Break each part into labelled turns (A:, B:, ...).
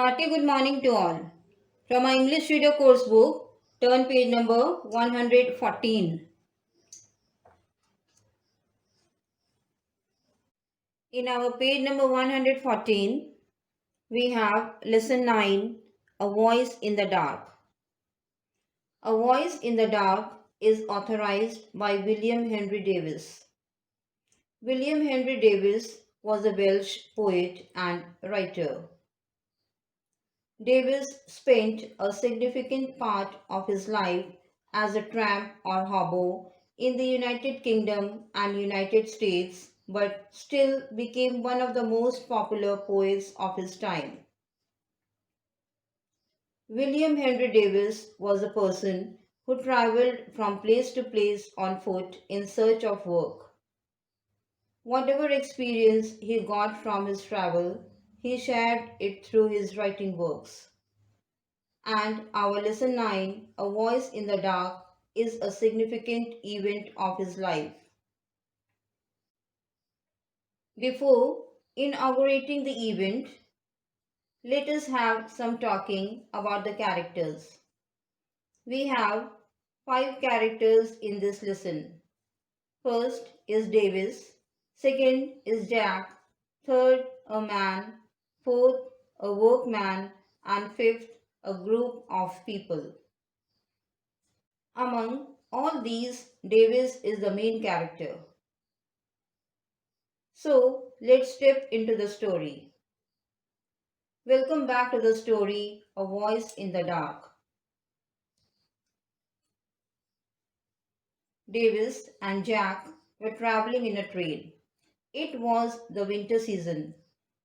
A: Hearty good morning to all. From our English Reader course book, turn page number 114. In our page number 114, we have lesson 9, A Voice in the Dark. A Voice in the Dark is authorized by William Henry Davies. William Henry Davies was a Welsh poet and writer. Davies spent a significant part of his life as a tramp or hobo in the United Kingdom and United States, but still became one of the most popular poets of his time. William Henry Davies was a person who traveled from place to place on foot in search of work. Whatever experience he got from his travel, he shared it through his writing works. And our lesson 9, A Voice in the Dark, is a significant event of his life. Before inaugurating the event, let us have some talking about the characters. We have 5 characters in this lesson. First is Davis, second is Jack, third a man, fourth a workman, and fifth a group of people. Among all these, Davis is the main character. So, let's step into the story. Welcome back to the story A Voice in the Dark. Davis and Jack were traveling in a train. It was the winter season.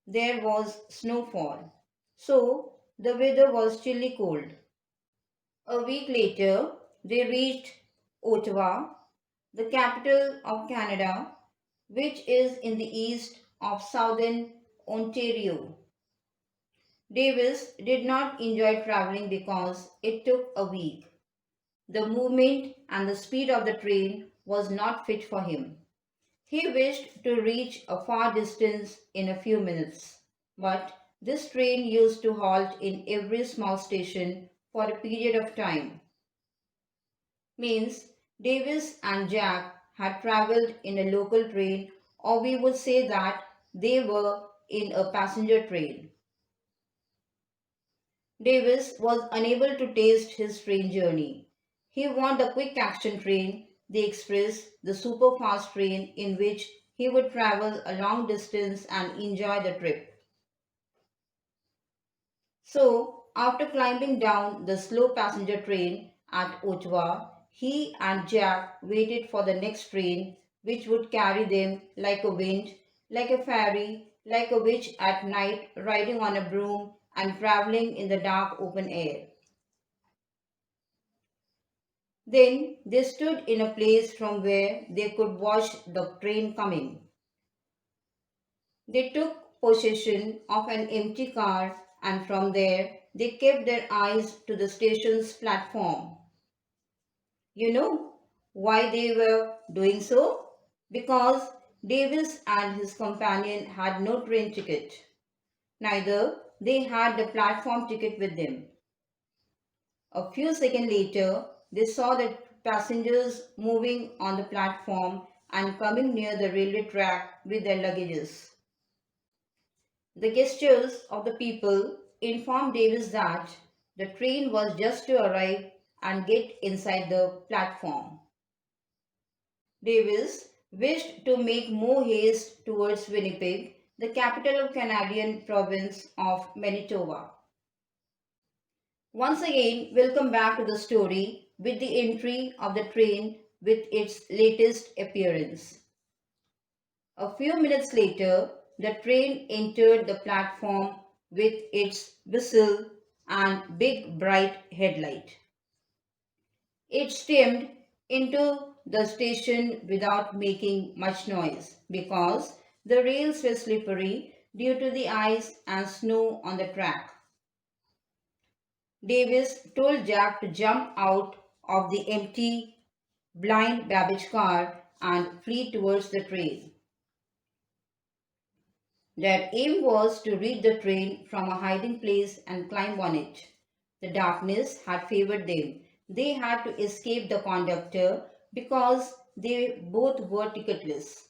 A: There was snowfall. So, the weather was chilly cold. A week later, they reached Ottawa, the capital of Canada, which is in the east of southern Ontario. Davis did not enjoy traveling because it took a week. The movement and the speed of the train was not fit for him. He wished to reach a far distance in a few minutes, but this train used to halt in every small station for a period of time. Means Davis and Jack had traveled in a local train, or we would say that they were in a passenger train. Davis was unable to taste his train journey. He wanted the quick action train, the express, the super fast train in which he would travel a long distance and enjoy the trip. So, after climbing down the slow passenger train at Ottawa, he and Jack waited for the next train which would carry them like a wind, like a fairy, like a witch at night riding on a broom and traveling in the dark open air. Then they stood in a place from where they could watch the train coming. They took possession of an empty car and from there they kept their eyes to the station's platform. You know why they were doing so? Because Davis and his companion had no train ticket. Neither they had the platform ticket with them. A few seconds later, they saw the passengers moving on the platform and coming near the railway track with their luggages. The gestures of the people informed Davis that the train was just to arrive and get inside the platform. Davis wished to make more haste towards Winnipeg, the capital of Canadian province of Manitoba. Once again, welcome back to the story with the entry of the train with its latest appearance. A few minutes later, the train entered the platform with its whistle and big bright headlight. It steamed into the station without making much noise because the rails were slippery due to the ice and snow on the track. Davis told Jack to jump out of the empty blind baggage car and flee towards the train. Their aim was to reach the train from a hiding place and climb on it. The darkness had favored them. They had to escape the conductor because they both were ticketless.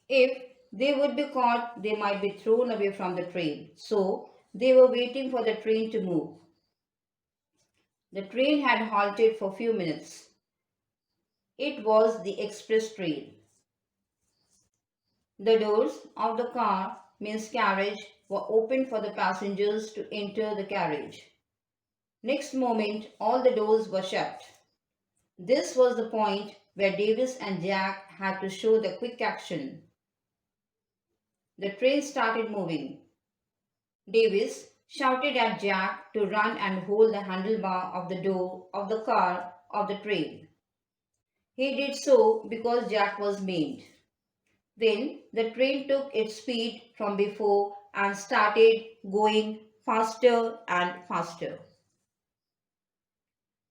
A: If they would be caught, they might be thrown away from the train. So they were waiting for the train to move. The train had halted for a few minutes. It was the express train. The doors of the car, means carriage, were opened for the passengers to enter the carriage. Next moment, all the doors were shut. This was the point where Davis and Jack had to show the quick action. The train started moving. Davis shouted at Jack to run and hold the handlebar of the door of the car of the train. He did so because Jack was maimed. Then the train took its speed from before and started going faster and faster.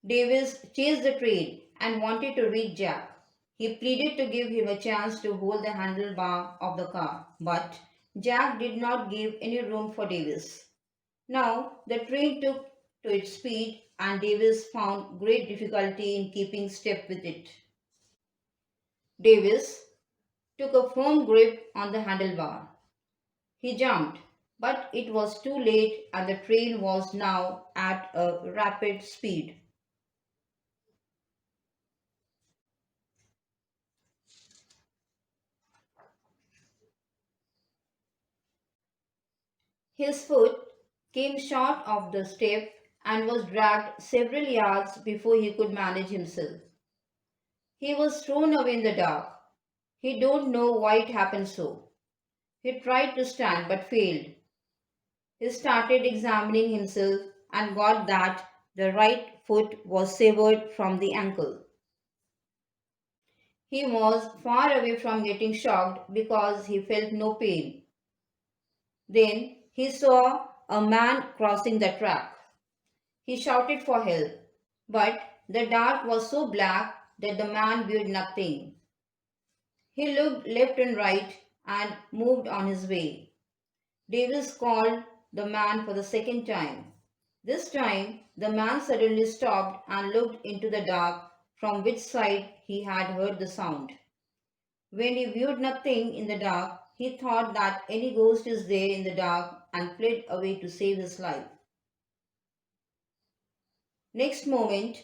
A: Davis chased the train and wanted to reach Jack. He pleaded to give him a chance to hold the handlebar of the car, but Jack did not give any room for Davis. Now the train took to its speed and Davis found great difficulty in keeping step with it. Davis took a firm grip on the handlebar. He jumped, but it was too late and the train was now at a rapid speed. His foot came short of the step and was dragged several yards before he could manage himself. He was thrown away in the dark. He don't know why it happened so. He tried to stand but failed. He started examining himself and got that the right foot was severed from the ankle. He was far away from getting shocked because he felt no pain. Then he saw a man crossing the track. He shouted for help, but the dark was so black that the man viewed nothing. He looked left and right and moved on his way. Davis called the man for the second time. This time, the man suddenly stopped and looked into the dark from which side he had heard the sound. When he viewed nothing in the dark, he thought that any ghost is there in the dark and fled away to save his life. Next moment,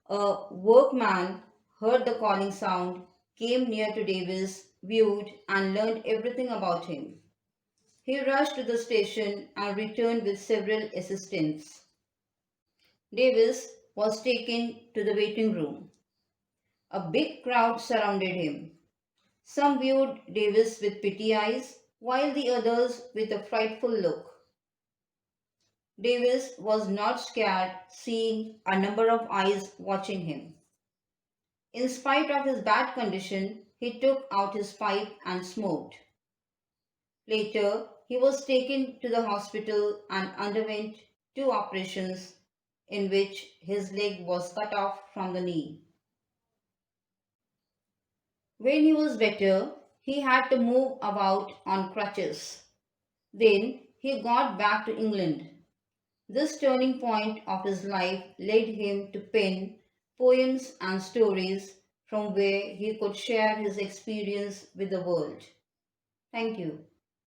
A: a workman heard the calling sound, came near to Davis, viewed, and learned everything about him. He rushed to the station and returned with several assistants. Davis was taken to the waiting room. A big crowd surrounded him. Some viewed Davis with pity eyes, while the others with a frightful look. Davis was not scared, seeing a number of eyes watching him. In spite of his bad condition, he took out his pipe and smoked. Later, he was taken to the hospital and underwent two operations in which his leg was cut off from the knee. When he was better, he had to move about on crutches. Then he got back to England. This turning point of his life led him to pen poems and stories from where he could share his experience with the world. Thank you.